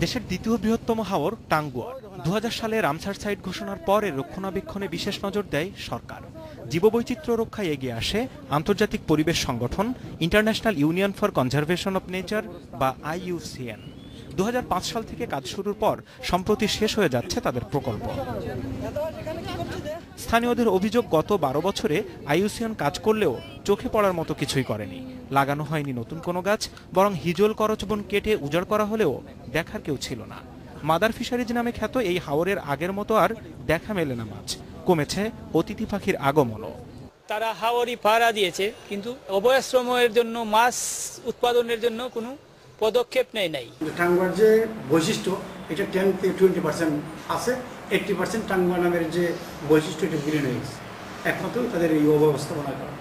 দেশের দ্বিতীয় বৃহত্তম হাওর টাঙ্গুয়ার 2000 সালে রামসার সাইট ঘোষণার পর এর রক্ষণাবেক্ষণে বিশেষ নজর দেয় সরকার। জীববৈচিত্র্য রক্ষায় এগিয়ে আসে আন্তর্জাতিক পরিবেশ সংগঠন international union for conservation of nature বা IUCN। 2005 সাল থেকে কাজ শুরুর পর সম্প্রতি শেষ হয়ে যাচ্ছে তাদের প্রকল্প। স্থানীয়দের অভিযোগ, গত 12 বছরে IUCN কাজ করলেও চোখে পড়ার মতো কিছুই করেনি। লাগানো হয়নি নতুন কোনো গাছ, বরং হিজল করচবন কেটে উজাড় করা হলেও দেখার কেউ ছিল না। মাদার ফিশারিজ নামে খ্যাত এই হাওরের আগের মতো আর দেখা মেলে না মাছ, কমেছে অতিথি পাখির আগমনও। তারা হাওরই পাহারা দিয়েছে, কিন্তু অভয়াশ্রমের জন্য মাছ উৎপাদনের জন্য কোনো পদক্ষেপ নেয় নাই। টাঙ্গুয়ার যে বৈশিষ্ট্য, এটা 10 থেকে 20% আছে। 80% টাঙ্গুয়া নামের যে বৈশিষ্ট্য, এটা বিলীন হয়ে গেছে। একমাত্র তাদের এই অব্যবস্থাপনা করা।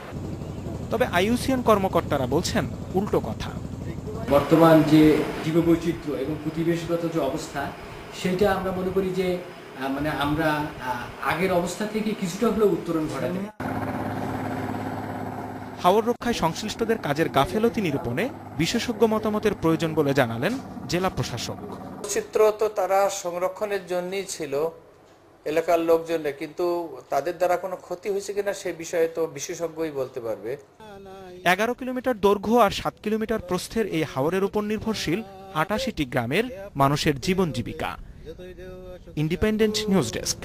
তবে IUCN কর্মকর্তারা বলছেন উল্টো কথা। বর্তমান যে জীববৈচিত্র্য এবং পরিবেশগত যে অবস্থা, সেটা আমরা মনে করি যে আমরা আগের অবস্থা থেকে কিছুটা হলেও উত্তরণ ঘটাতে। হাওর রক্ষায় সংশ্লিষ্টদের কাজের গাফেলতি নিরূপণে বিশেষজ্ঞ মতামতের প্রয়োজন বলে জানালেন জেলা প্রশাসক। চিত্র তো তারা সংরক্ষণের জন্যই ছিল, এলাকার লোকজনের, কিন্তু তাদের দ্বারা কোনো ক্ষতি হয়েছে কিনা সে বিষয়ে তো বিশেষজ্ঞই বলতে পারবে। 11 কিলোমিটার দৈর্ঘ্য আর 7 কিলোমিটার প্রস্থের এই হাওরের উপর নির্ভরশীল 88টি গ্রামের মানুষের জীবন জীবিকা। Independent news desk.